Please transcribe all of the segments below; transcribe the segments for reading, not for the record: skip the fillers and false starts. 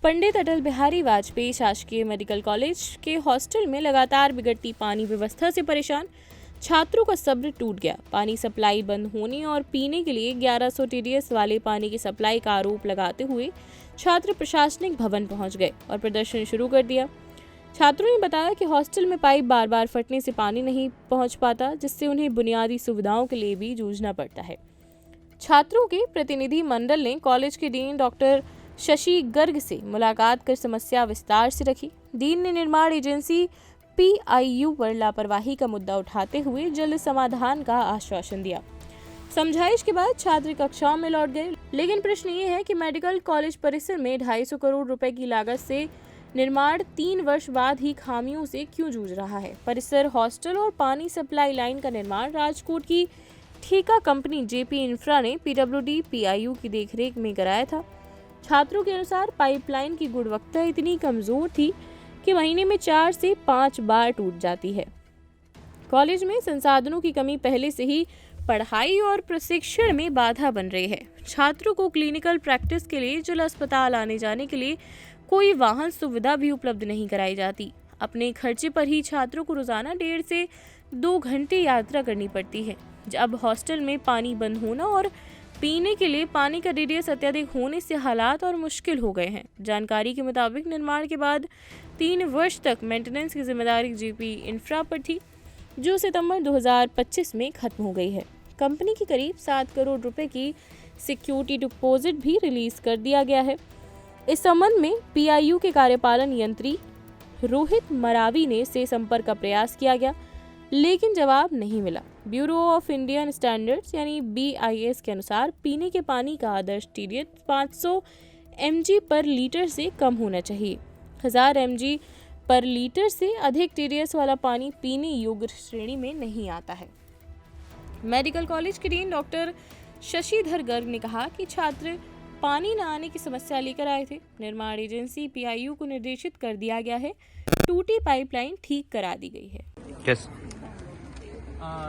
पंडित अटल बिहारी वाजपेयी शासकीय medical college के hostel में लगातार बिगड़ती पानी व्यवस्था से परेशान छात्रों का सब्र टूट गया। पानी सप्लाई बंद होने और पीने के लिए 1100 टीडीएस वाले पानी की सप्लाई का आरोप लगाते हुए छात्र प्रशासनिक भवन पहुंच गए और प्रदर्शन शुरू कर दिया। छात्रों ने बताया कि हॉस्टल में पाइप बार बार फटने से पानी नहीं पहुंच पाता, जिससे उन्हें बुनियादी सुविधाओं के लिए भी जूझना पड़ता है। छात्रों के प्रतिनिधि मंडल ने कॉलेज के डीन डॉक्टर शशि गर्ग से मुलाकात कर समस्या विस्तार से रखी। डीन ने निर्माण एजेंसी पीआईयू पर लापरवाही का मुद्दा उठाते हुए जल्द समाधान का आश्वासन दिया। समझाइश के बाद छात्र कक्षाओं में लौट गए, लेकिन प्रश्न ये है कि मेडिकल कॉलेज परिसर में 250 करोड़ रुपए की लागत से निर्माण 3 वर्ष बाद ही खामियों से क्यों जूझ रहा है। परिसर, हॉस्टल और पानी सप्लाई लाइन का निर्माण राजकोट की ठेका कंपनी जेपी इंफ्रा ने पीडब्ल्यूडी पीआईयू की देखरेख में कराया था। छात्रों के अनुसार पाइपलाइन की गुणवत्ता इतनी कमजोर थी कि महीने में 4 से 5 बार टूट जाती है। कॉलेज में संसाधनों की कमी पहले से ही पढ़ाई और प्रशिक्षण में बाधा बन रही है। छात्रों को क्लिनिकल प्रैक्टिस के लिए जिला अस्पताल आने जाने के लिए कोई वाहन सुविधा भी उपलब्ध नहीं कराई जाती। अपने खर्चे पर ही छात्रों को रोजाना 1.5 से 2 घंटे यात्रा करनी पड़ती है। जब हॉस्टल में पानी बंद होना और पीने के लिए पानी का टीडीएस अत्यधिक होने से हालात और मुश्किल हो गए हैं। जानकारी के मुताबिक निर्माण के बाद 3 वर्ष तक मेंटेनेंस की जिम्मेदारी जेपी इंफ्रा पर थी, जो सितंबर 2025 में खत्म हो गई है। कंपनी की करीब 7 करोड़ रुपए की सिक्योरिटी डिपॉजिट भी रिलीज कर दिया गया है। इस संबंध में पीआईयू के कार्यपालन यंत्री रोहित मरावी ने से संपर्क का प्रयास किया गया, लेकिन जवाब नहीं मिला। ब्यूरो ऑफ इंडियन स्टैंडर्ड्स यानी BIS के अनुसार पीने के पानी का आदर्श टीडीएस 500 mg पर लीटर से कम होना चाहिए। 1000 mg पर लीटर से अधिक टीडीएस वाला पानी पीने योग्य श्रेणी में नहीं आता है। मेडिकल कॉलेज के डीन डॉक्टर शशिधर गर्ग ने कहा कि छात्र पानी न आने की समस्या लेकर आए थे। निर्माण एजेंसी पीआईयू को निर्देशित कर दिया गया है। टूटी पाइपलाइन ठीक करा दी गई है। yes.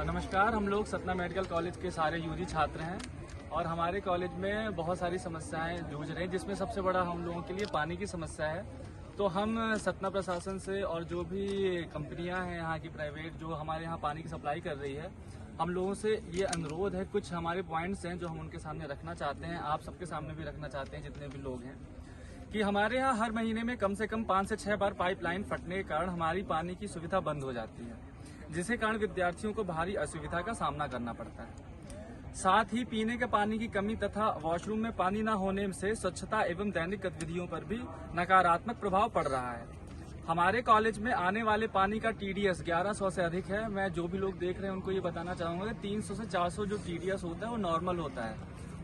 नमस्कार, हम लोग सतना मेडिकल कॉलेज के सारे यूजी छात्र हैं और हमारे कॉलेज में बहुत सारी समस्याएं जूझ रही हैं, जिसमें सबसे बड़ा हम लोगों के लिए पानी की समस्या है। तो हम सतना प्रशासन से और जो भी कंपनियां हैं यहाँ की प्राइवेट जो हमारे यहाँ पानी की सप्लाई कर रही है, हम लोगों से ये अनुरोध है, कुछ हमारे पॉइंट्स हैं जो हम उनके सामने रखना चाहते हैं, आप सबके सामने भी रखना चाहते हैं जितने भी लोग हैं, कि हमारे यहाँ हर महीने में कम से कम 5 से 6 बार पाइपलाइन फटने के कारण हमारी पानी की सुविधा बंद हो जाती है, जिसके कारण विद्यार्थियों को भारी असुविधा का सामना करना पड़ता है। साथ ही पीने के पानी की कमी तथा वॉशरूम में पानी न होने से स्वच्छता एवं दैनिक गतिविधियों पर भी नकारात्मक प्रभाव पड़ रहा है। हमारे कॉलेज में आने वाले पानी का टीडीएस 1100 से अधिक है। मैं जो भी लोग देख रहे हैं उनको ये बताना चाहूंगा कि 300 से 400 जो टीडीएस होता है वो नॉर्मल होता है।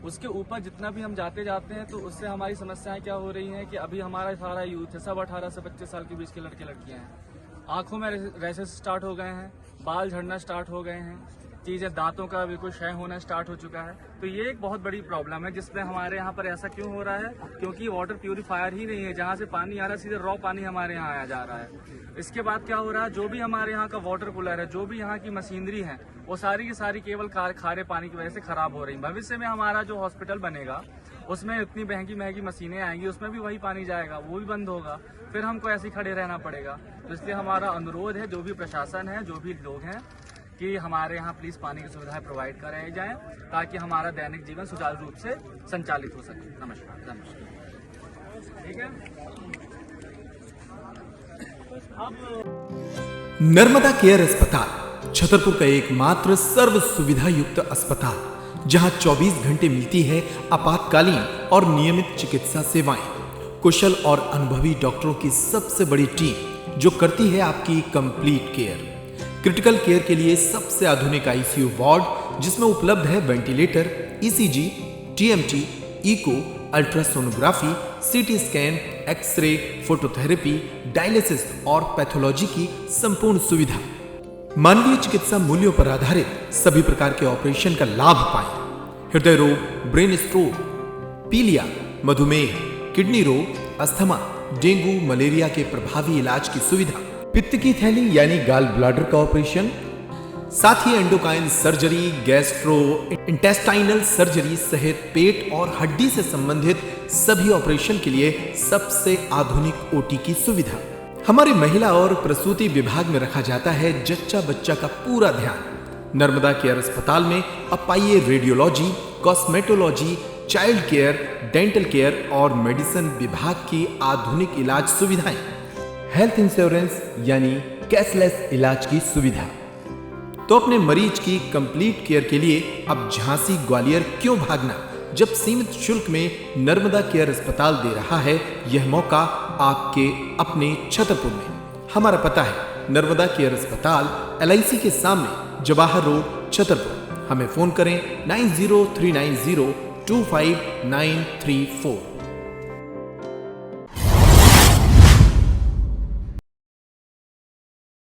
उसके ऊपर जितना भी हम जाते हैं तो उससे हमारी समस्याएं क्या हो रही हैं कि अभी हमारा सारा यूथ है, सब 18 से 25 साल के बीच के लड़के लड़कियां हैं। आंखों में रैशेस स्टार्ट हो गए हैं, बाल झड़ना स्टार्ट हो गए हैं, चीजें दांतों का बिल्कुल क्षय होना स्टार्ट हो चुका है। तो ये एक बहुत बड़ी प्रॉब्लम है, जिसमें हमारे यहाँ पर ऐसा क्यों हो रहा है, क्योंकि वाटर प्यूरिफायर ही नहीं है। जहाँ से पानी आ रहा है सीधे रॉ पानी हमारे यहाँ आया जा रहा है। इसके बाद क्या हो रहा है, जो भी हमारे यहाँ का वाटर कूलर है, जो भी यहाँ की मशीनरी है, वो सारी की सारी केवल खारे पानी की वजह से खराब हो रही है। भविष्य में हमारा जो हॉस्पिटल बनेगा उसमें इतनी महंगी मशीनें आएंगी, उसमें भी वही पानी जाएगा, वो भी बंद होगा, फिर हमको ऐसे ही खड़े रहना पड़ेगा। तो इसलिए हमारा अनुरोध है, जो भी प्रशासन है, जो भी लोग हैं, कि हमारे यहाँ प्लीज पानी की सुविधाएं प्रोवाइड कराई जाएं, ताकि हमारा दैनिक जीवन सुचारू रूप से संचालित हो सके। नमस्कार। ठीक है। नर्मदा केयर अस्पताल छतरपुर का एकमात्र सर्व सुविधा युक्त अस्पताल, जहां 24 घंटे मिलती है आपातकालीन और नियमित चिकित्सा सेवाएं। कुशल और अनुभवी डॉक्टरों की सबसे बड़ी टीम जो करती है आपकी कंप्लीट केयर। क्रिटिकल केयर के लिए सबसे आधुनिक आईसीयू वार्ड, जिसमें उपलब्ध है ventilator, ECG, TMT, echo, ultrasonography, CT scan, x-ray, phototherapy, dialysis और पैथोलॉजी की संपूर्ण सुविधा। मानवीय चिकित्सा मूल्यों पर आधारित सभी प्रकार के ऑपरेशन का लाभ पाएं। हृदय रोग, ब्रेन स्ट्रोक, पीलिया, मधुमेह, किडनी रोग, अस्थमा, डेंगू, मलेरिया के प्रभावी इलाज की सुविधा, पित्त की थैली यानी गाल ब्लैडर का ऑपरेशन, साथ ही endocrine surgery, gastro intestinal surgery सहित पेट और हड्डी से संबंधित सभी ऑपरेशन के लिए सबसे आधुनिक ओटी की सुविधा। हमारे महिला और प्रसूति विभाग में रखा जाता है जच्चा बच्चा का पूरा ध्यान। नर्मदा केयर अस्पताल में अब पाइए radiology, cosmetology, child care, dental care और मेडिसिन विभाग की आधुनिक इलाज सुविधाएं। हेल्थ इंश्योरेंस यानी कैशलेस इलाज की सुविधा। तो अपने मरीज की कंप्लीट केयर के लिए अब झांसी ग्वालियर क्यों भागना, जब सीमित शुल्क में नर्मदा केयर अस्पताल दे रहा है यह मौका आपके अपने छतरपुर में। हमारा पता है नर्मदा केयर अस्पताल LIC के सामने, जवाहर रोड, छतरपुर। हमें फोन करें 9039025934।